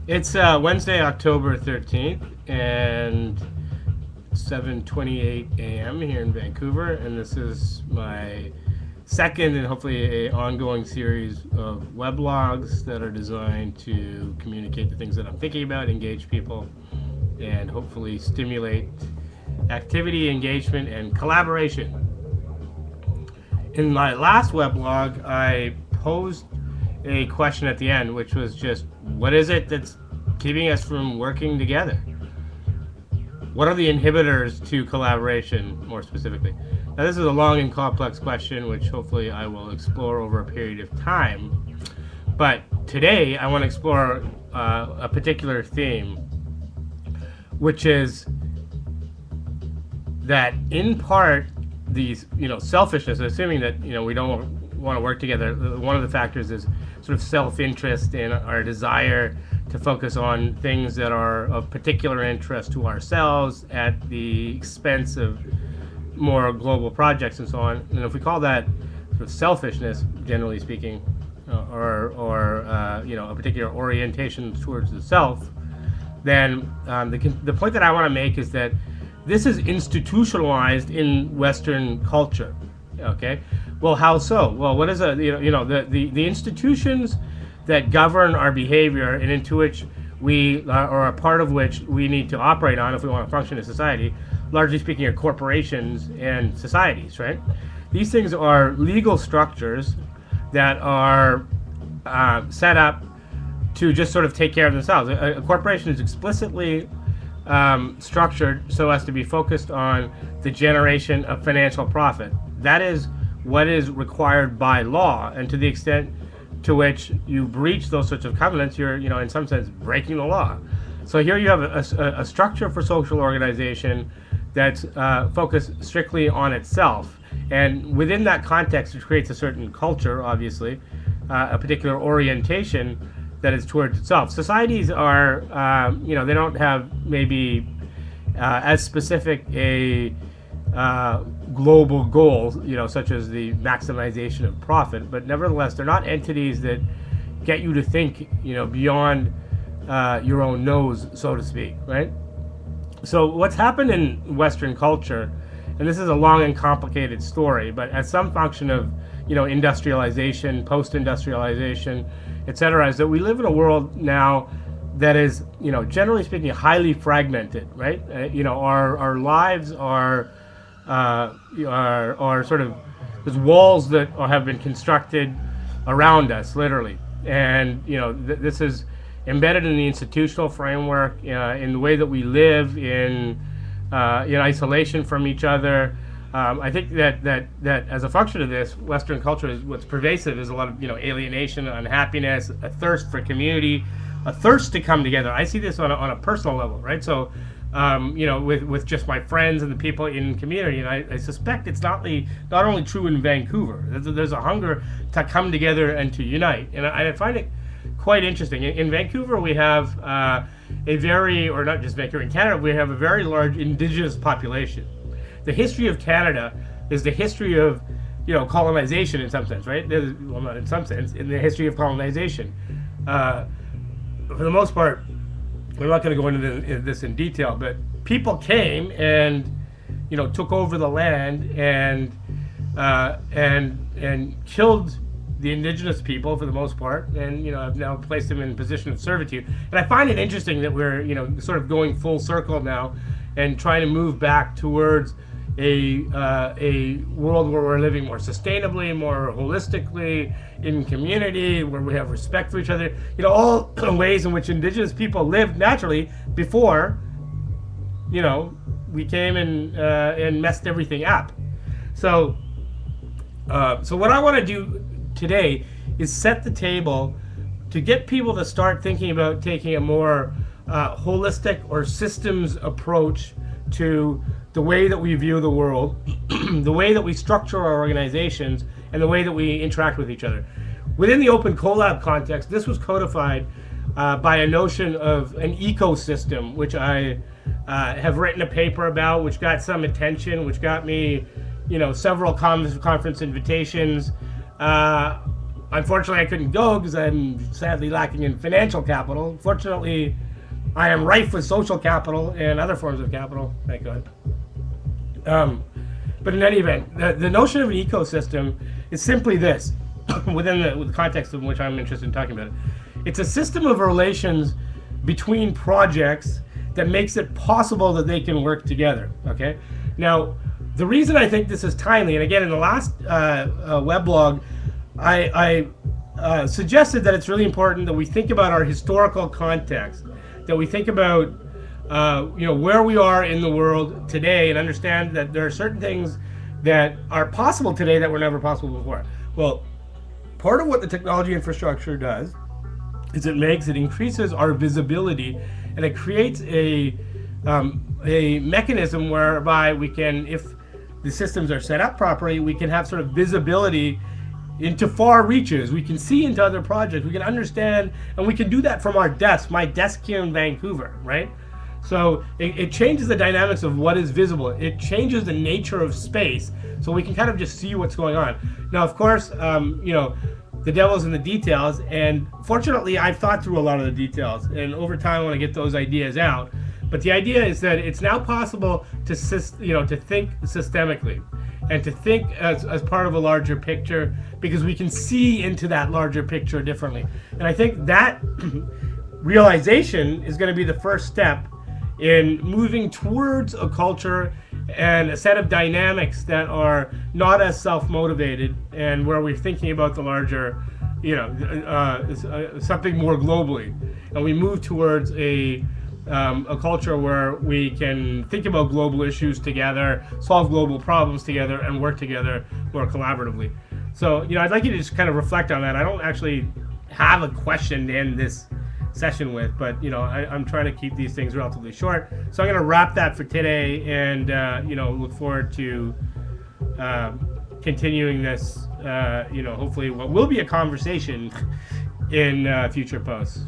It's Wednesday, October 13th, and 7:28 a.m. here in Vancouver, and this is my second and hopefully a ongoing series of weblogs that are designed to communicate the things that I'm thinking about, engage people, and hopefully stimulate activity, engagement, and collaboration. In my last weblog, I posed a question at the end, which was just, what is it that's keeping us from working together? What are the inhibitors to collaboration, more specifically? Now, this is a long and complex question, which hopefully I will explore over a period of time. But today, I want to explore a particular theme, which is that in part, these, selfishness, assuming that, we don't want to work together, one of the factors is sort of self-interest and our desire to focus on things that are of particular interest to ourselves at the expense of more global projects and so on. And if we call that sort of selfishness, generally speaking, or a particular orientation towards the self, then the point that I want to make is that this is institutionalized in Western culture. Okay, well, how so? Well, what is the institutions that govern our behavior and into which we or a part of which we need to operate on if we want to function in society, largely speaking, are corporations and societies, right? These things are legal structures that are set up to just sort of take care of themselves. A corporation is explicitly structured so as to be focused on the generation of financial profit. That is what is required by law, and to the extent to which you breach those sorts of covenants, you're, in some sense, breaking the law. So here you have a structure for social organization that's focused strictly on itself, and within that context, it creates a certain culture, obviously, a particular orientation that is towards itself. Societies are, they don't have maybe as specific a global goal, such as the maximization of profit, but nevertheless, they're not entities that get you to think, beyond your own nose, so to speak, right? So what's happened in Western culture, and this is a long and complicated story, but as some function of, industrialization, post-industrialization, etc., is that we live in a world now that is, generally speaking, highly fragmented, right? Our lives are sort of, there's walls that have been constructed around us, literally, and this is embedded in the institutional framework, in the way that we live in isolation from each other. I think that as a function of this, Western culture is what's pervasive is a lot of alienation, unhappiness, a thirst for community, a thirst to come together. I see this on a personal level, right? So, with just my friends and the people in community, and I suspect it's not only true in Vancouver. There's a hunger to come together and to unite, and I find it quite interesting. In Vancouver, we have or not just Vancouver, in Canada, we have a very large Indigenous population. The history of Canada is the history of, colonization in some sense, right? Well, not in some sense, in the history of colonization. For the most part, we're not going to go into this in detail, but people came and, took over the land and killed the indigenous people for the most part, and have now placed them in a position of servitude. And I find it interesting that we're sort of going full circle now and trying to move back towards a world where we're living more sustainably, more holistically, in community, where we have respect for each other. All ways in which indigenous people lived naturally before, we came and messed everything up. So what I want to do today is set the table to get people to start thinking about taking a more holistic or systems approach to the way that we view the world, the way that we structure our organizations, and the way that we interact with each other. Within the Open Collab context, this was codified by a notion of an ecosystem, which I have written a paper about, which got some attention, which got me, several conference invitations. Unfortunately, I couldn't go because I'm sadly lacking in financial capital. Fortunately, I am rife with social capital and other forms of capital. Thank God. But in any event, the notion of an ecosystem is simply this, within the context in which I'm interested in talking about it. It's a system of relations between projects that makes it possible that they can work together. Okay. Now, the reason I think this is timely, and again, in the last weblog, I suggested that it's really important that we think about our historical context, that we think about where we are in the world today, and understand that there are certain things that are possible today that were never possible before. Well, part of what the technology infrastructure does is it increases our visibility, and it creates a mechanism whereby we can, if the systems are set up properly, we can have sort of visibility into far reaches. We can see into other projects. We can understand, and we can do that from our desk. My desk here in Vancouver, right? So it changes the dynamics of what is visible. It changes the nature of space, so we can kind of just see what's going on. Now, of course, the devil's in the details, and fortunately, I've thought through a lot of the details, and over time, I want to get those ideas out. But the idea is that it's now possible to think systemically, and to think as part of a larger picture, because we can see into that larger picture differently. And I think that realization is going to be the first step in moving towards a culture and a set of dynamics that are not as self-motivated, and where we're thinking about the larger, something more globally, and we move towards a culture where we can think about global issues together, solve global problems together, and work together more collaboratively. So, I'd like you to just kind of reflect on that. I don't actually have a question to end this session with, but I'm trying to keep these things relatively short. So I'm going to wrap that for today, and look forward to continuing this. Hopefully, what will be a conversation in future posts.